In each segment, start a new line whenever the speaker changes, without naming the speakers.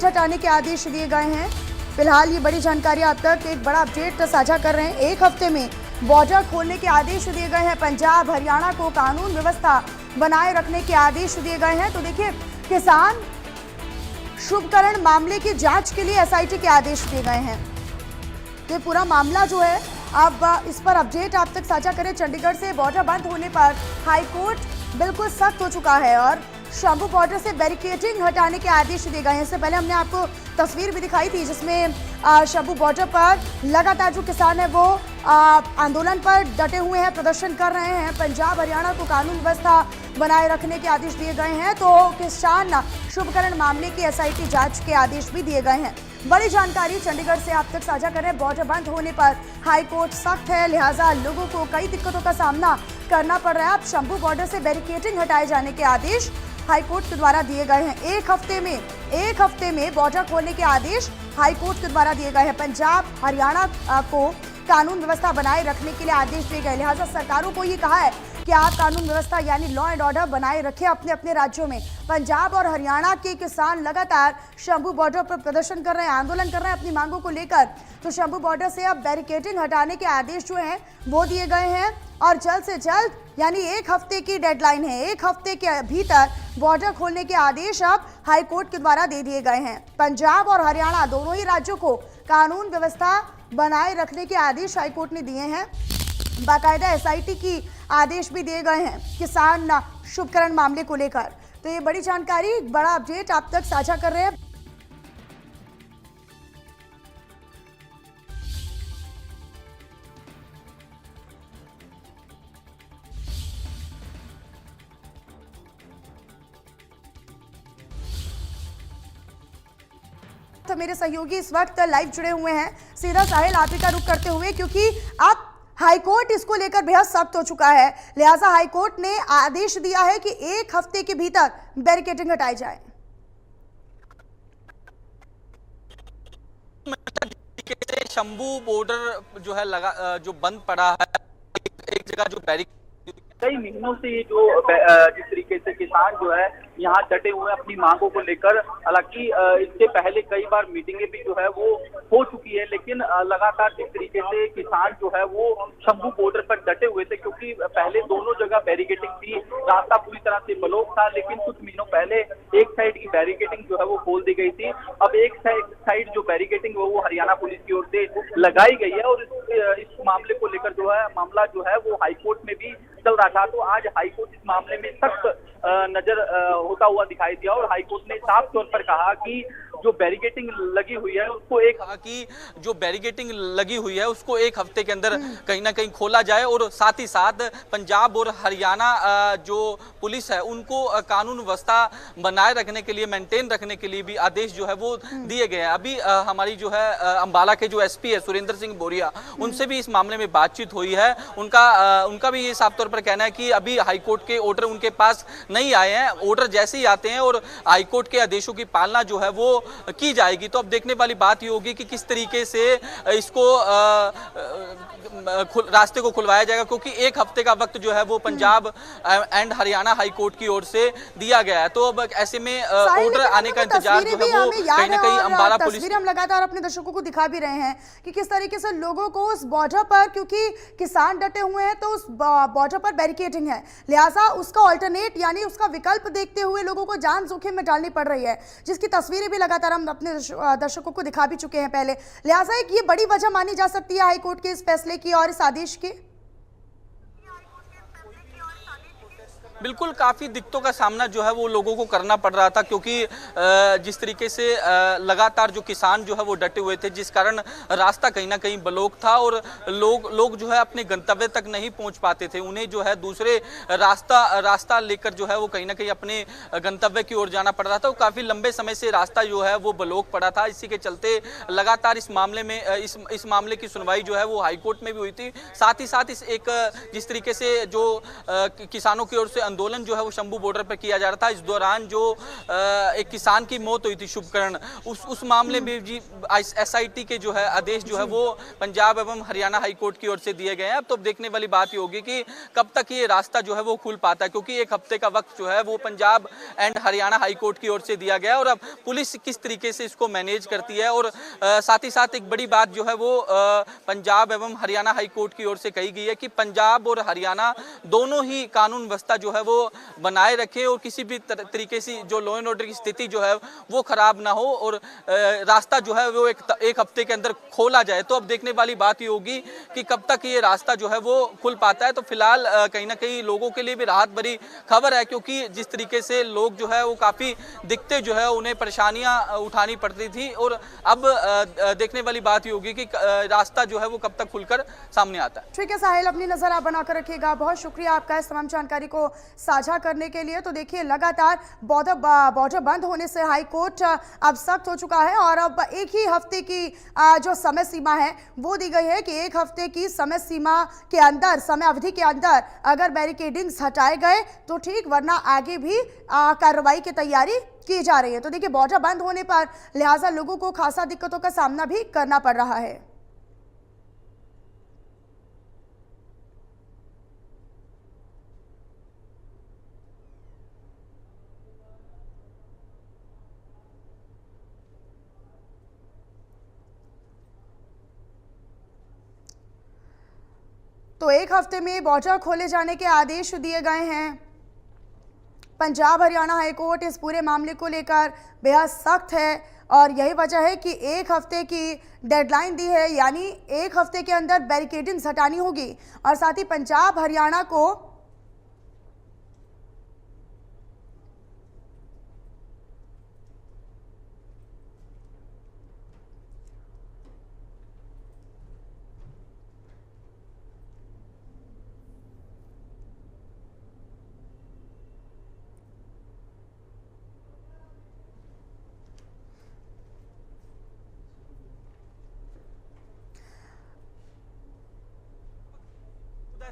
Barricade हटाने के आदेश दिए गए हैं। फिलहाल ये बड़ी जानकारी आप तक एक बड़ा अपडेट साझा कर रहे हैं। एक हफ्ते में बॉर्डर खोलने के आदेश दिए गए हैं। पंजाब हरियाणा को कानून व्यवस्था बनाए रखने के आदेश दिए गए हैं। तो देखिए, किसान शुभकरण मामले की जांच के लिए एसआईटी के आदेश दिए गए हैं। तो पूरा मामला जो है, अब इस पर अपडेट आप तक साझा करें। चंडीगढ़ से बॉर्डर बंद होने पर हाईकोर्ट बिल्कुल सख्त हो चुका है और शंभू बॉर्डर से बैरिकेडिंग हटाने के आदेश दिए गए हैं। इससे पहले हमने आपको तस्वीर भी दिखाई थी जिसमें शंभू बॉर्डर पर लगातार जो किसान है वो आंदोलन पर डटे हुए हैं, प्रदर्शन कर रहे हैं। पंजाब हरियाणा को कानून व्यवस्था बनाए रखने के आदेश दिए गए हैं। तो किसान शुभकरण मामले की एसआईटी जांच के आदेश भी दिए गए हैं। बड़ी जानकारी चंडीगढ़ से आप तक साझा कर रहे हैं। बॉर्डर बंद होने पर हाईकोर्ट सख्त है, लिहाजा लोगों को कई दिक्कतों का सामना करना पड़ रहा है। अब शंभू बॉर्डर से बैरिकेडिंग हटाए जाने के आदेश हाईकोर्ट के द्वारा दिए गए हैं। एक हफ्ते में बॉर्डर खोलने के आदेश हाईकोर्ट के द्वारा दिए गए हैं। पंजाब हरियाणा को कानून व्यवस्था बनाए रखने के लिए आदेश दिए गए, लिहाजा सरकारों को ये कहा है कि आप कानून व्यवस्था यानी लॉ एंड ऑर्डर बनाए रखें अपने अपने राज्यों में। पंजाब और हरियाणा के किसान लगातार शंभू बॉर्डर पर प्रदर्शन कर रहे हैं, आंदोलन कर रहे हैं अपनी मांगों को लेकर। तो शंभू बॉर्डर से अब बैरिकेडिंग हटाने के आदेश जो हैं वो दिए गए हैं और जल्द से जल्द यानी एक हफ्ते की डेडलाइन है, एक हफ्ते के भीतर बॉर्डर खोलने के आदेश अब हाईकोर्ट के द्वारा दे दिए गए हैं। पंजाब और हरियाणा दोनों ही राज्यों को कानून व्यवस्था बनाए रखने के आदेश हाईकोर्ट ने दिए हैं। बाकायदा एसआईटी की आदेश भी दिए गए हैं किसान शुभकरण मामले को लेकर। तो ये बड़ी जानकारी, बड़ा अपडेट आप तक साझा कर रहे हैं। तो मेरे सहयोगी इस वक्त लाइव जुड़े हुए हैं। सीधा साहिल आप ही का रुख करते हुए, क्योंकि अब हाईकोर्ट इसको लेकर बेहद सख्त हो चुका है, लिहाजा हाईकोर्ट ने आदेश दिया है कि एक हफ्ते के भीतर बैरिकेडिंग हटाई जाए।
शंभू बॉर्डर जो है जो बंद पड़ा है, एक जगह जो
कई महीनों से ये जो जिस तरीके से किसान जो है यहाँ डटे हुए हैं अपनी मांगों को लेकर। हालांकि इससे पहले कई बार मीटिंगें भी जो है वो हो चुकी है, लेकिन लगातार जिस तरीके से किसान जो है वो शंभू बॉर्डर पर डटे हुए थे, क्योंकि पहले दोनों जगह बैरिकेडिंग थी, रास्ता पूरी तरह से ब्लॉक था। लेकिन कुछ महीनों पहले एक साइड की बैरिकेडिंग जो है वो खोल दी गई थी। अब एक साइड जो बैरिकेडिंग वो हरियाणा पुलिस की ओर से लगाई गई है और इस मामले को लेकर जो है मामला जो है वो हाईकोर्ट में भी चल रहा था। तो आज हाईकोर्ट इस मामले में सख्त नजर होता हुआ दिखाई दिया और हाईकोर्ट ने साफ तौर पर कहा कि जो बैरिकेडिंग लगी हुई है उसको एक हफ्ते के अंदर कहीं ना कहीं खोला जाए और साथ ही साथ पंजाब और हरियाणा जो पुलिस है उनको कानून व्यवस्था बनाए रखने के लिए, मेंटेन रखने के लिए भी आदेश जो है वो दिए गए हैं। अभी हमारी जो है अंबाला के जो एसपी है सुरेंद्र सिंह बोरिया, उनसे भी इस मामले में बातचीत हुई है। उनका भी ये साफ तौर पर कहना है कि अभी हाईकोर्ट के ऑर्डर उनके पास नहीं आए हैं, ऑर्डर जैसे ही आते हैं और हाईकोर्ट के आदेशों की पालना जो है वो की जाएगी। तो अब देखने वाली बात ये होगी कि किस तरीके से इसको रास्ते को खुलवाया जाएगा, क्योंकि एक हफ्ते का वक्त जो है वो पंजाब एंड हरियाणा हाईकोर्ट की ओर से दिया गया है। तो अब ऐसे में ऑर्डर आने का इंतजार जो है वो कहीं ना कहीं अंबाला पुलिस।
हम लगातार अपने दर्शकों को दिखा भी रहे हैं कि किस तरीके से लोगों को उस बॉर्डर पर, क्योंकि किसान डटे हुए हैं तो उस बॉर्डर पर बैरिकेडिंग है, लिहाजा उसका ऑल्टरनेट यानी उसका विकल्प देखते हुए लोगों को जान जोखिम में डालनी पड़ रही है, जिसकी तस्वीरें भी लगातार हम अपने दर्शकों को दिखा भी चुके हैं पहले। लिहाजा एक ये बड़ी वजह मानी जा सकती है हाईकोर्ट के इस फैसले की और इस आदेश की।
बिल्कुल काफ़ी दिक्कतों का सामना जो है वो लोगों को करना पड़ रहा था, क्योंकि जिस तरीके से लगातार जो किसान जो है वो डटे हुए थे, जिस कारण रास्ता कहीं ना कहीं ब्लॉक था और लोग जो है अपने गंतव्य तक नहीं पहुंच पाते थे। उन्हें जो है दूसरे रास्ता लेकर जो है वो कहीं ना कहीं अपने गंतव्य की ओर जाना पड़ रहा था। तो काफ़ी लंबे समय से रास्ता जो है वो ब्लॉक पड़ा था। इसी के चलते लगातार इस मामले में इस मामले की सुनवाई जो है वो हाईकोर्ट में भी हुई थी। साथ ही साथ जिस तरीके से जो किसानों की ओर से आंदोलन जो है वो शंभू बॉर्डर पर किया जा रहा था। इस दौरान जो एक किसान की मौत हुई थी शुभकरण, उस मामले में जी SIT के जो है आदेश जो है वो पंजाब एवं हरियाणा हाईकोर्ट की ओर से दिए गए हैं। अब तो देखने वाली बात ये होगी कि कब तक ये रास्ता जो है वो खुल पाता है, क्योंकि एक हफ्ते का वक्त जो है वो पंजाब एंड हरियाणा हाईकोर्ट की ओर से दिया गया है। और अब पुलिस किस तरीके से इसको मैनेज करती है, और साथ ही साथ एक बड़ी बात जो है वो पंजाब एवं हरियाणा हाईकोर्ट की ओर से कही गई है कि पंजाब और हरियाणा दोनों ही कानून व्यवस्था जो है वो बनाए रखें और किसी भी तरीके से जो लॉ एंड ऑर्डर की स्थिति जो है वो खराब ना हो, और रास्ता जो है वो एक हफ्ते के अंदर खोला जाए। तो अब देखने वाली बात ये होगी कि कब तक ये रास्ता जो है वो खुल पाता है। तो फिलहाल कहीं ना कहीं लोगों के लिए भी राहत भरी खबर है, क्योंकि जिस तरीके से लोग जो है वो काफी दिक्कतें जो है उन्हें परेशानियां उठानी पड़ती थी, और अब देखने वाली बात ये होगी कि रास्ता जो है वो कब तक खुलकर सामने आता है।
ठीक है साहिल, अपनी नजर आप बनाकर रखिएगा। बहुत शुक्रिया आपका इस तमाम जानकारी को साझा करने के लिए। तो देखिए, लगातार बॉर्डर बंद होने से हाई कोर्ट अब सख्त हो चुका है, और अब एक ही हफ्ते की जो समय सीमा है वो दी गई है कि एक हफ्ते की समय सीमा के अंदर, समय अवधि के अंदर अगर बैरिकेडिंग्स हटाए गए तो ठीक, वरना आगे भी कार्रवाई की तैयारी की जा रही है। तो देखिए, बॉर्डर बंद होने पर लिहाजा लोगों को खासा दिक्कतों का सामना भी करना पड़ रहा है। तो एक हफ्ते में बॉर्डर खोले जाने के आदेश दिए गए हैं। पंजाब हरियाणा हाईकोर्ट इस पूरे मामले को लेकर बेहद सख्त है, और यही वजह है कि एक हफ्ते की डेडलाइन दी है, यानी एक हफ्ते के अंदर बैरिकेडिंग्स हटानी होगी। और साथ ही पंजाब हरियाणा को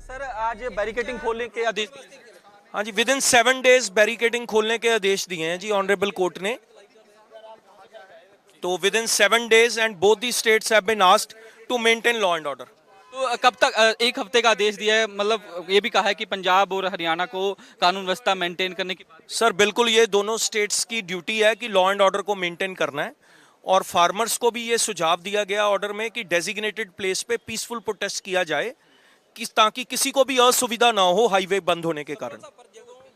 सर आज बैरिकेडिंग खोलने के आदेश,
हाँ जी, विद इन 7 डेज बैरिकेडिंग खोलने के आदेश दिए हैं जी ऑनरेबल कोर्ट ने। तो within 7 days and both the states have been asked to maintain law and order.
तो कब तक एक हफ्ते का आदेश दिया है, मतलब ये भी कहा है कि पंजाब और हरियाणा को कानून व्यवस्था मेंटेन करने की बात।
सर बिल्कुल, ये दोनों स्टेट्स की ड्यूटी है कि लॉ एंड ऑर्डर को मेंटेन करना है, और फार्मर्स को भी ये सुझाव दिया गया ऑर्डर में कि डेजिग्नेटेड प्लेस पे पीसफुल प्रोटेस्ट किया जाए, कि ताकि किसी को भी असुविधा ना हो हाईवे बंद होने के कारण।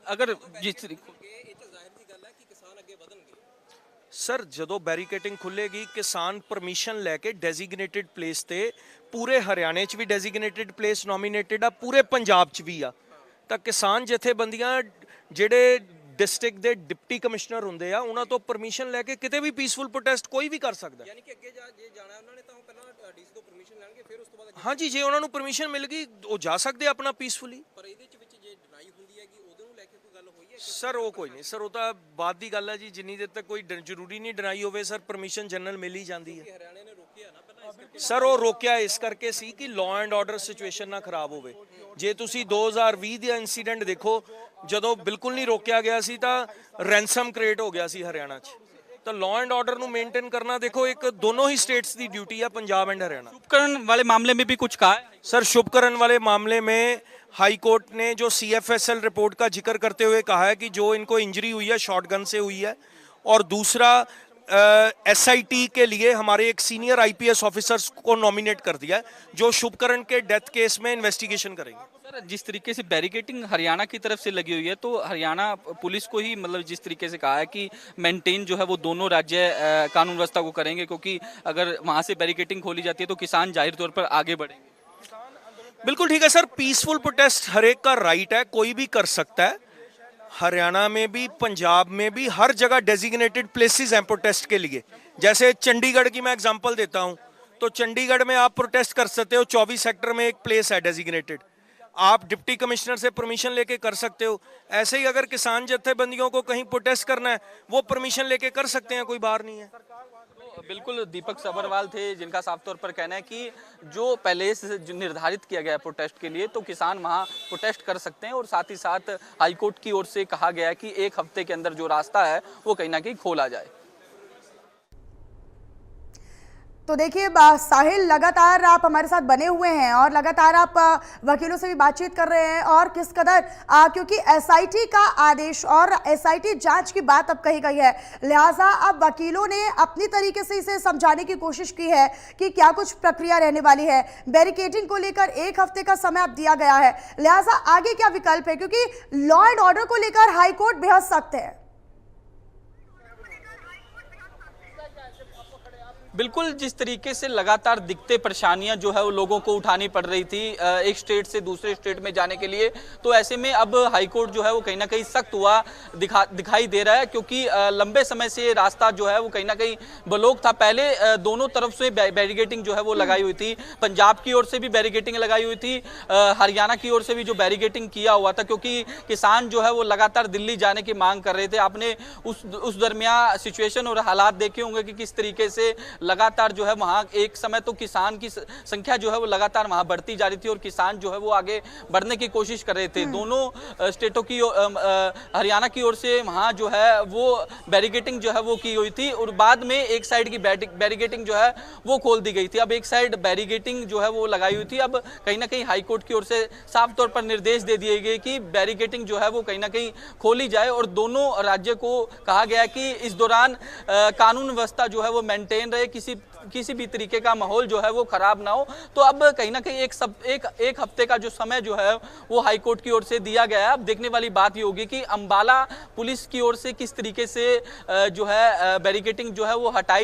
अगर जिस
सर ਜਦੋਂ बैरिकेडिंग खुलेगी, किसान परमिशन लैके डेजिग्नेटेड प्लेस ते पूरे हरियाणे च भी डेजिग्नेटेड प्लेस नॉमिनेटेड आ, पूरे पंजाब च भी आ, ਤਾਂ किसान ਜਥੇਬੰਦੀਆਂ ਜਿਹੜੇ डिस्ट्रिक्ट ਦੇ डिप्टी कमिश्नर ਹੁੰਦੇ ਆ ਉਹਨਾਂ ਤੋਂ ਪਰਮਿਸ਼ਨ ਲੈ ਕੇ ਕਿਤੇ ਵੀ ਪੀਸਫੁਲ ਪ੍ਰੋਟੈਸਟ ਕੋਈ ਵੀ ਕਰ ਸਕਦਾ। ਯਾਨੀ ਕਿ ਅੱਗੇ ਜੇ ਜਾਣਾ ਉਹਨਾਂ ਨੇ ਤਾਂ ਉਹ ਪਹਿਲਾਂ ਡੀਸੀ ਤੋਂ ਪਰਮਿਸ਼ਨ ਲੈਣਗੇ, ਫਿਰ ਉਸ ਤੋਂ ਬਾਅਦ ਹਾਂਜੀ, ਜੇ ਉਹਨਾਂ ਨੂੰ ਪਰਮਿਸ਼ਨ ਮਿਲ ਗਈ ਉਹ ਜਾ ਸਕਦੇ ਆਪਣਾ ਪੀਸਫੁਲੀ। ਪਰ ਇਹਦੇ ਵਿੱਚ ਜੇ ਡਿਨਾਈ ਹੁੰਦੀ ਹੈਗੀ ਉਹਦੇ ਨੂੰ ਲੈ ਕੇ ਕੋਈ ਗੱਲ ਹੋਈ ਹੈ? ਸਰ ਉਹ ਕੋਈ ਨਹੀਂ ਸਰ, ਉਹ ਤਾਂ ਬਾਅਦ ਦੀ ਗੱਲ ਹੈ ਜੀ, ਜਿੰਨੀ ਦੇਰ ਤੱਕ ਕੋਈ ਜ਼ਰੂਰੀ ਨਹੀਂ ਡਿਨਾਈ ਹੋਵੇ ਸਰ, ਪਰਮਿਸ਼ਨ ਜਨਰਲ ਮਿਲ ਹੀ ਜਾਂਦੀ ਹੈ। ਹਰਿਆਣੇ ਨੇ ਰੋਕਿਆ ਨਾ ਪਹਿਲਾਂ ਸਰ, ਉਹ ਰੋਕਿਆ ਇਸ ਕਰਕੇ ਸੀ ਕਿ ਲਾਅ ਐਂਡ ਆਰਡਰ ਸਿਚੁਏਸ਼ਨ ਨਾ ਖਰਾਬ ਹੋਵੇ। ਜੇ ਤੁਸੀਂ 2020 ਦਾ ਇਨਸੀਡੈਂਟ ਦੇਖੋ, ਜਦੋਂ ਬਿਲਕੁਲ ਨਹੀਂ ਰੋਕਿਆ ਗਿਆ ਸੀ ਤਾਂ ਰੈਂਸਮ ਕ੍ਰੀਏਟ ਹੋ ਗਿਆ ਸੀ ਹਰਿਆਣਾ 'ਚ। तो लॉ एंड ऑर्डर ਨੂੰ मेंटेन करना देखो एक दोनों ही स्टेट्स की ड्यूटी है, पंजाब एंड हरियाणा।
शुभकरण वाले मामले में भी कुछ कहा है
सर? शुभकरण वाले मामले में हाई कोर्ट ने जो CFSL रिपोर्ट का जिक्र करते हुए कहा है कि जो इनको इंजरी हुई है शॉटगन से हुई है, और दूसरा SIT के लिए हमारे एक सीनियर IPS ऑफिसर्स को नॉमिनेट कर दिया है जो शुभकरण के डेथ केस में इन्वेस्टिगेशन करेंगे।
सर जिस तरीके से बैरिकेडिंग हरियाणा की तरफ से लगी हुई है, तो हरियाणा पुलिस को ही मतलब जिस तरीके से कहा है कि मेंटेन जो है वो दोनों राज्य कानून व्यवस्था को करेंगे, क्योंकि अगर वहाँ से बैरिकेडिंग खोली जाती है तो किसान जाहिर तौर पर आगे बढ़ेंगे।
बिल्कुल ठीक है सर, पीसफुल प्रोटेस्ट हर एक का राइट है, कोई भी कर सकता है। हरियाणा में भी, पंजाब में भी, हर जगह डेजिग्नेटेड प्लेसेस हैं प्रोटेस्ट के लिए। जैसे चंडीगढ़ की मैं एग्जांपल देता हूं, तो चंडीगढ़ में आप प्रोटेस्ट कर सकते हो, 24 सेक्टर में एक प्लेस है डेजिग्नेटेड, आप डिप्टी कमिश्नर से परमिशन लेके कर सकते हो। ऐसे ही अगर किसान जत्थेबंदियों को कहीं प्रोटेस्ट करना है वो परमिशन लेके कर सकते हैं, कोई बाहर नहीं है।
बिल्कुल दीपक सभरवाल थे, जिनका साफ तौर पर कहना है कि जो पहले से जो निर्धारित किया गया है प्रोटेस्ट के लिए, तो किसान वहां प्रोटेस्ट कर सकते हैं और साथ ही साथ हाईकोर्ट की ओर से कहा गया है कि एक हफ्ते के अंदर जो रास्ता है वो कहीं ना कहीं खोला जाए।
तो देखिए साहिल, लगातार आप हमारे साथ बने हुए हैं और लगातार आप वकीलों से भी बातचीत कर रहे हैं और किस कदर क्योंकि एसआईटी का आदेश और एसआईटी जांच की बात अब कही गई है, लिहाजा अब वकीलों ने अपनी तरीके से इसे समझाने की कोशिश की है कि क्या कुछ प्रक्रिया रहने वाली है। बैरिकेडिंग को लेकर एक हफ्ते का समय अब दिया गया है, लिहाजा आगे क्या विकल्प है, क्योंकि लॉ एंड ऑर्डर को लेकर हाईकोर्ट बेहद सख्त है।
बिल्कुल, जिस तरीके से लगातार दिखते परेशानियां जो है वो लोगों को उठानी पड़ रही थी एक स्टेट से दूसरे स्टेट में जाने के लिए, तो ऐसे में अब हाईकोर्ट जो है वो कहीं ना कहीं सख्त हुआ दिखाई दे रहा है, क्योंकि लंबे समय से रास्ता जो है वो कहीं ना कहीं ब्लॉक था। पहले दोनों तरफ से बैरिकेडिंग जो है वो लगाई हुई थी, पंजाब की ओर से भी बैरिकेडिंग लगाई हुई थी, हरियाणा की ओर से भी जो बैरिकेडिंग किया हुआ था, क्योंकि किसान जो है वो लगातार दिल्ली जाने की मांग कर रहे थे। आपने उस दरमियान सिचुएशन और हालात देखे होंगे कि किस तरीके से लगातार जो है वहां एक समय तो किसान की संख्या जो है वो लगातार वहां बढ़ती जा रही थी और किसान जो है वो आगे बढ़ने की कोशिश कर रहे थे। दोनों स्टेटों की हरियाणा की ओर से वहां जो है वो बैरिकेडिंग जो है वो की हुई थी और बाद में एक साइड की बैरिकेडिंग जो है वो खोल दी गई थी। अब एक साइड बैरिकेडिंग जो है वो लगाई हुई थी, अब कहीं ना कहीं हाईकोर्ट की ओर से साफ तौर पर निर्देश दे दिए गए कि बैरिकेडिंग जो है वो कहीं ना कहीं खोली जाए और दोनों राज्य को कहा गया कि इस दौरान कानून व्यवस्था जो है वो मेंटेन रहे, किसी भी तरीके का माहौल जो है वो खराब ना हो। तो अब कहीं ना कहीं एक हफ्ते का जो समय जो है वो हाईकोर्ट की ओर से दिया गया है। अब देखने वाली बात ये होगी कि अंबाला पुलिस की ओर से किस तरीके से जो है बैरिकेडिंग जो है वो हटाई